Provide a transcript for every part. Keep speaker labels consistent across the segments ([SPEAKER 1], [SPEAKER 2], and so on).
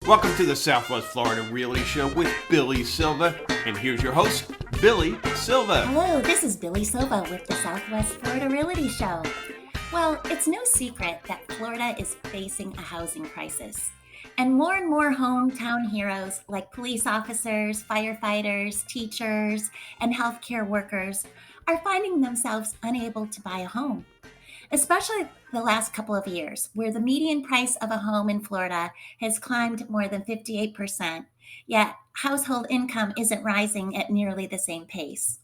[SPEAKER 1] Welcome to the Southwest Florida Realty Show with Billee Silva. And here's your host, Billee Silva.
[SPEAKER 2] Hello, this is Billee Silva with the Southwest Florida Realty Show. Well, it's no secret that Florida is facing a housing crisis. And more hometown heroes like police officers, firefighters, teachers, and healthcare workers are finding themselves unable to buy a home. Especially the last couple of years, where the median price of a home in Florida has climbed more than 58%, yet household income isn't rising at nearly the same pace.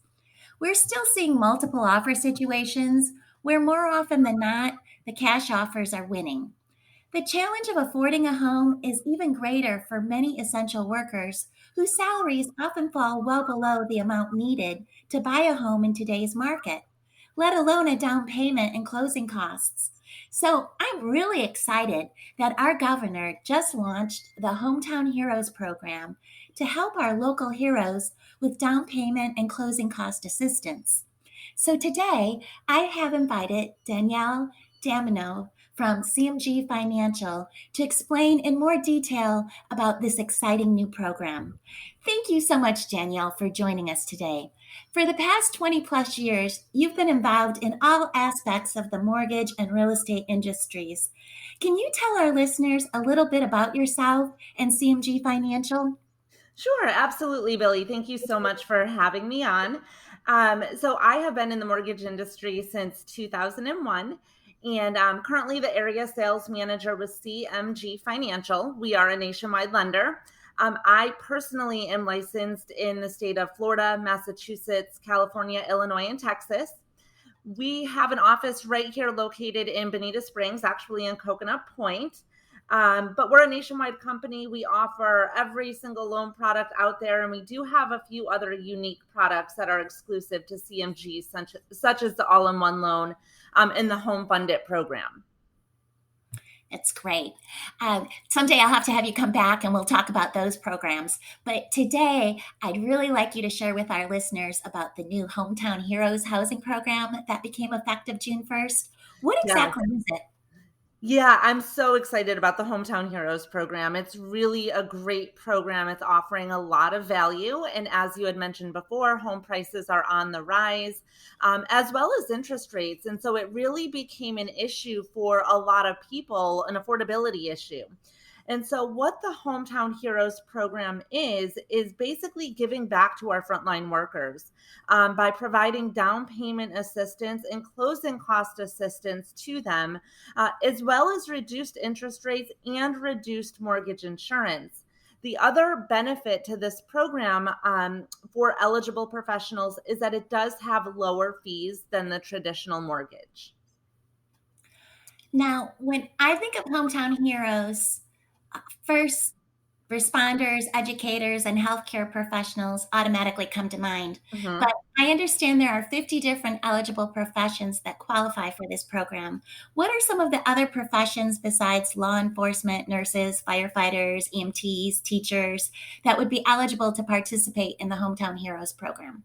[SPEAKER 2] We're still seeing multiple offer situations where more often than not, the cash offers are winning. The challenge of affording a home is even greater for many essential workers whose salaries often fall well below the amount needed to buy a home in today's market, let alone a down payment and closing costs. So I'm really excited that our governor just launched the Hometown Heroes program to help our local heroes with down payment and closing cost assistance. So today I have invited Danielle Damianov from CMG Financial to explain in more detail about this exciting new program. Thank you so much, Danielle, for joining us today. For the past 20 plus years, you've been involved in all aspects of the mortgage and real estate industries. Can you tell our listeners a little bit about yourself and CMG Financial?
[SPEAKER 3] Sure, absolutely, Billee. Thank you so much for having me on. So I have been in the mortgage industry since 2001, and I'm currently the area sales manager with CMG Financial. We are a nationwide lender. I personally am licensed in the state of Florida, Massachusetts, California, Illinois, and Texas. We have an office right here located in Bonita Springs, actually in Coconut Point. But we're a nationwide company. We offer every single loan product out there, and we do have a few other unique products that are exclusive to CMG, such as the all-in-one loan and the Home Fund It program.
[SPEAKER 2] That's great. Someday I'll have to have you come back and we'll talk about those programs. But today, I'd really like you to share with our listeners about the new Hometown Heroes housing program that became effective June 1st. What exactly is it?
[SPEAKER 3] Yeah, I'm so excited about the Hometown Heroes program. It's really a great program. It's offering a lot of value. And as you had mentioned before, home prices are on the rise, as well as interest rates. And so it really became an issue for a lot of people, an affordability issue. And so what the Hometown Heroes program is basically giving back to our frontline workers by providing down payment assistance and closing cost assistance to them, as well as reduced interest rates and reduced mortgage insurance. The other benefit to this program for eligible professionals is that it does have lower fees than the traditional mortgage.
[SPEAKER 2] Now, when I think of Hometown Heroes, first responders, educators, and healthcare professionals automatically come to mind.
[SPEAKER 3] Mm-hmm.
[SPEAKER 2] But I understand there are 50 different eligible professions that qualify for this program. What are some of the other professions besides law enforcement, nurses, firefighters, EMTs, teachers that would be eligible to participate in the Hometown Heroes program?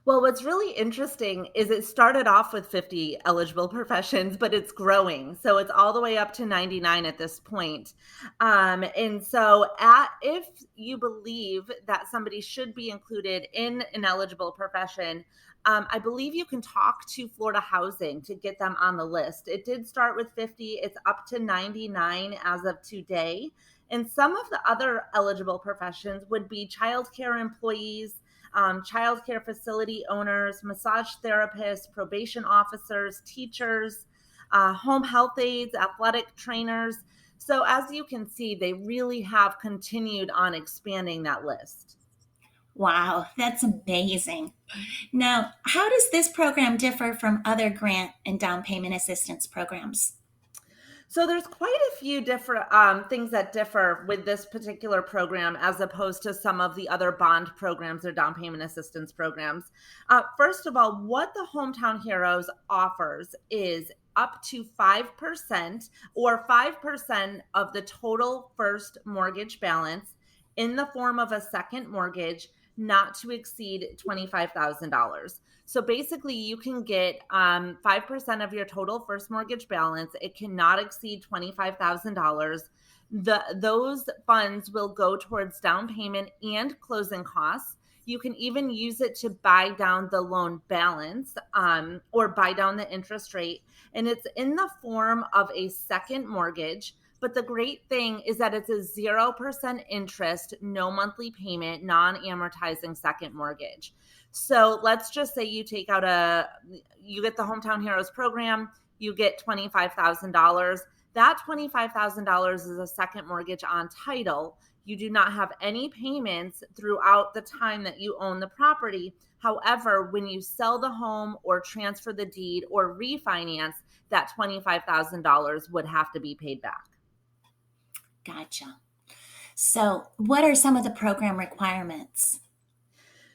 [SPEAKER 3] Well, what's really interesting is it started off with 50 eligible professions, but it's growing. So it's all the way up to 99 at this point. And so if you believe that somebody should be included in an eligible profession, I believe you can talk to Florida Housing to get them on the list. It did start with 50. It's up to 99 as of today. And some of the other eligible professions would be childcare employees, childcare facility owners, massage therapists, probation officers, teachers, home health aides, athletic trainers. So as you can see, they really have continued on expanding that list.
[SPEAKER 2] Wow, that's amazing. Now, how does this program differ from other grant and down payment assistance programs?
[SPEAKER 3] So there's quite a few different things that differ with this particular program as opposed to some of the other bond programs or down payment assistance programs. First of all, what the Hometown Heroes offers is up to 5% or 5% of the total first mortgage balance in the form of a second mortgage, not to exceed $25,000. So basically you can get 5% of your total first mortgage balance. It cannot exceed $25,000. Those funds will go towards down payment and closing costs. You can even use it to buy down the loan balance, or buy down the interest rate. And it's in the form of a second mortgage. But the great thing is that it's a 0% interest, no monthly payment, non-amortizing second mortgage. So let's just say you get the Hometown Heroes program, you get $25,000. That $25,000 is a second mortgage on title. You do not have any payments throughout the time that you own the property. However, when you sell the home or transfer the deed or refinance, that $25,000 would have to be paid back.
[SPEAKER 2] Gotcha. So, what are some of the program requirements?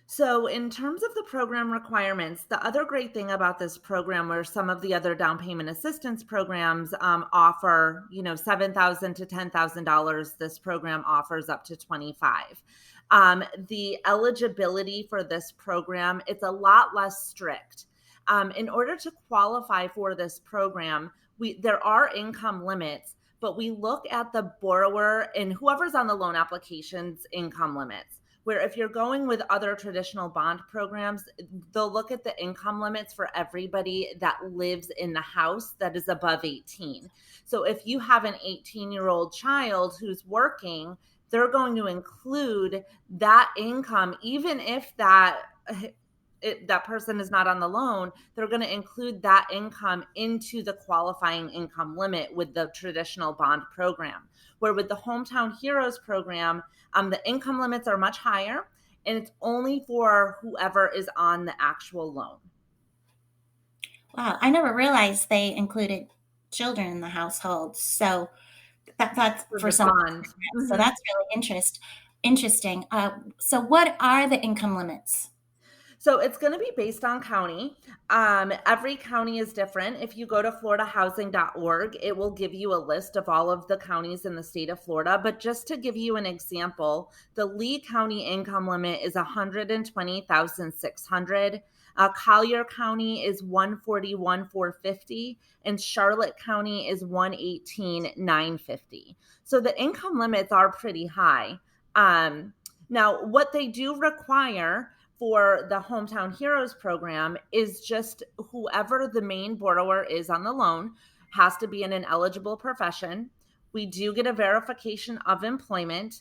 [SPEAKER 3] So in terms of the program requirements, the other great thing about this program, where some of the other down payment assistance programs offer, $7,000 to $10,000, this program offers up to $25,000. The eligibility for this program, it's a lot less strict. In order to qualify for this program, there are income limits, but we look at the borrower and whoever's on the loan application's income limits. Where if you're going with other traditional bond programs, they'll look at the income limits for everybody that lives in the house that is above 18. So if you have an 18-year-old child who's working, they're going to include that income, even if that person is not on the loan, they're going to include that income into the qualifying income limit with the traditional bond program. Where with the Hometown Heroes program, the income limits are much higher, and it's only for whoever is on the actual loan.
[SPEAKER 2] Wow, I never realized they included children in the household. So that's for some.
[SPEAKER 3] Mm-hmm.
[SPEAKER 2] So that's really interesting. So what are the income limits?
[SPEAKER 3] So it's going to be based on county. Every county is different. If you go to floridahousing.org, it will give you a list of all of the counties in the state of Florida. But just to give you an example, the Lee County income limit is $120,600. Collier County is $141,450, and Charlotte County is $118,950. So the income limits are pretty high. Now, what they do require for the Hometown Heroes program is just whoever the main borrower is on the loan has to be in an eligible profession. We do get a verification of employment.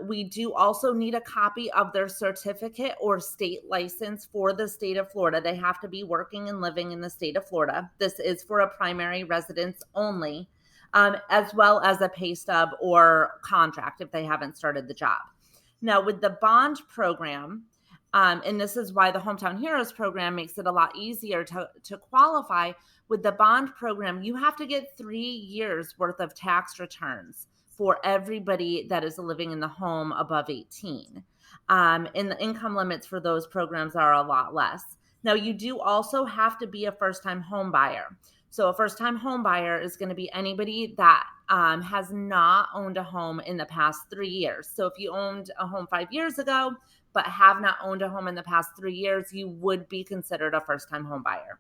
[SPEAKER 3] We do also need a copy of their certificate or state license for the state of Florida. They have to be working and living in the state of Florida. This is for a primary residence only, as well as a pay stub or contract if they haven't started the job. Now, with the bond program, and this is why the Hometown Heroes program makes it a lot easier to qualify. With the bond program, you have to get 3 years worth of tax returns for everybody that is living in the home above 18. And the income limits for those programs are a lot less. Now, you do also have to be a first-time home buyer. So a first-time home buyer is going to be anybody that has not owned a home in the past 3 years. So if you owned a home 5 years ago, but have not owned a home in the past 3 years, you would be considered a first-time home buyer.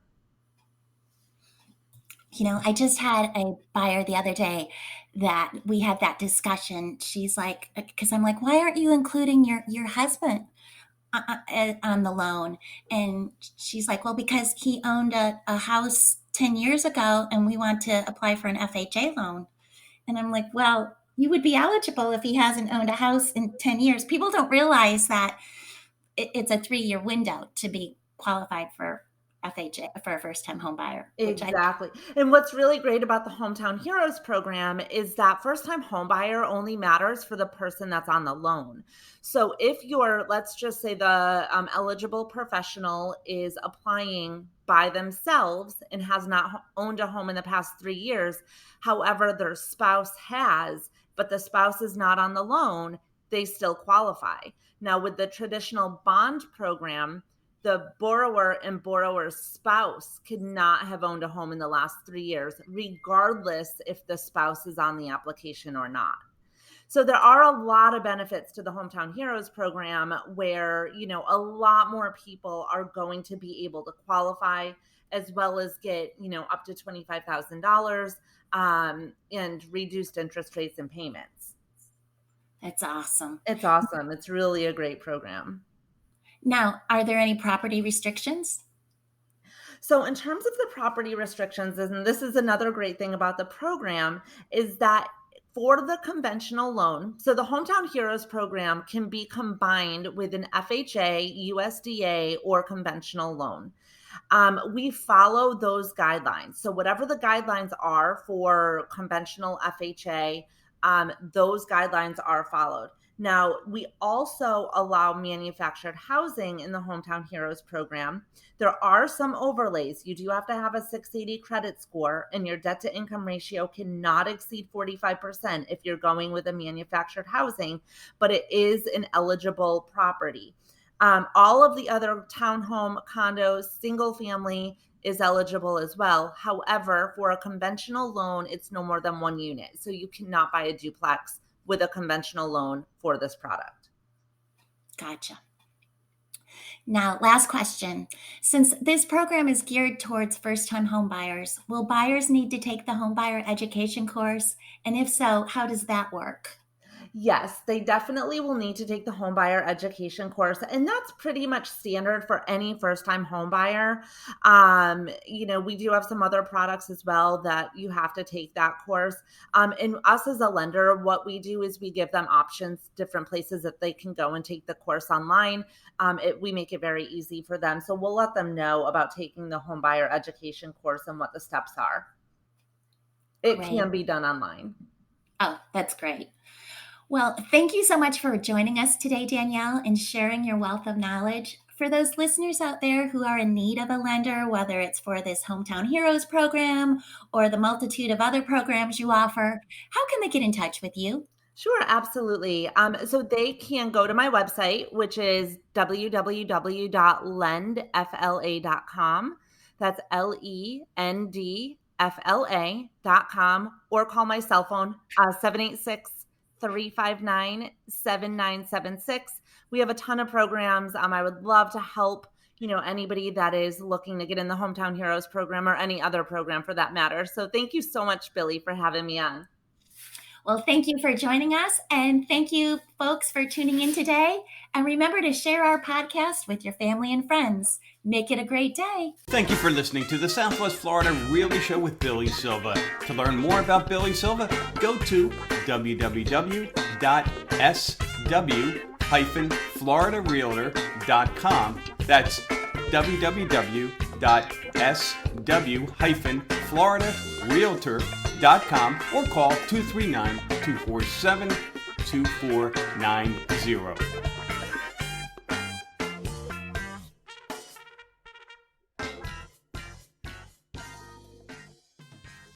[SPEAKER 2] I just had a buyer the other day that we had that discussion. She's like, because I'm like, why aren't you including your husband on the loan? And she's like, well, because he owned a house 10 years ago and we want to apply for an FHA loan. And I'm like, well, you would be eligible if he hasn't owned a house in 10 years. People don't realize that it's a 3-year window to be qualified for FHA, for a first-time home buyer.
[SPEAKER 3] Exactly. And what's really great about the Hometown Heroes program is that first-time home buyer only matters for the person that's on the loan. So if let's just say the eligible professional is applying by themselves and has not owned a home in the past 3 years, however, their spouse has, but the spouse is not on the loan, they still qualify. Now, with the traditional bond program, the borrower and borrower's spouse could not have owned a home in the last 3 years, regardless if the spouse is on the application or not. So there are a lot of benefits to the Hometown Heroes program where, a lot more people are going to be able to qualify, as well as get, up to $25,000. and reduced interest rates and payments.
[SPEAKER 2] That's awesome.
[SPEAKER 3] It's awesome. It's really a great program.
[SPEAKER 2] Now, are there any property restrictions?
[SPEAKER 3] So in terms of the property restrictions, and this is another great thing about the program, is that for the conventional loan, so the Hometown Heroes program can be combined with an FHA, USDA, or conventional loan. We follow those guidelines. So whatever the guidelines are for conventional FHA, those guidelines are followed. Now, we also allow manufactured housing in the Hometown Heroes program. There are some overlays. You do have to have a 680 credit score, and your debt to income ratio cannot exceed 45% if you're going with a manufactured housing, but it is an eligible property. All of the other townhome, condos, single family is eligible as well. However, for a conventional loan, it's no more than one unit. So you cannot buy a duplex with a conventional loan for this product.
[SPEAKER 2] Gotcha. Now, last question. Since this program is geared towards first-time home buyers, will buyers need to take the homebuyer education course? And if so, how does that work?
[SPEAKER 3] Yes, they definitely will need to take the homebuyer education course, and that's pretty much standard for any first-time home buyer. We do have some other products as well that you have to take that course. And us as a lender, what we do is we give them options, different places that they can go and take the course online. We make it very easy for them, so we'll let them know about taking the homebuyer education course and what the steps are. It
[SPEAKER 2] Great.
[SPEAKER 3] can be done online.
[SPEAKER 2] Oh, that's great. Well, thank you so much for joining us today, Danielle, and sharing your wealth of knowledge. For those listeners out there who are in need of a lender, whether it's for this Hometown Heroes program or the multitude of other programs you offer, how can they get in touch with you?
[SPEAKER 3] Sure, absolutely. So they can go to my website, which is www.lendfla.com. That's LENDFLA.com, or call my cell phone, 786-359-7976. We have a ton of programs. I would love to help, anybody that is looking to get in the Hometown Heroes program or any other program for that matter. So thank you so much, Billie, for having me on.
[SPEAKER 2] Well, thank you for joining us, and thank you, folks, for tuning in today. And remember to share our podcast with your family and friends. Make it a great day.
[SPEAKER 1] Thank you for listening to the Southwest Florida Realty Show with Billee Silva. To learn more about Billee Silva, go to www.sw-floridarealtor.com. That's www.sw-floridarealtor.com, or call 239-247-2490.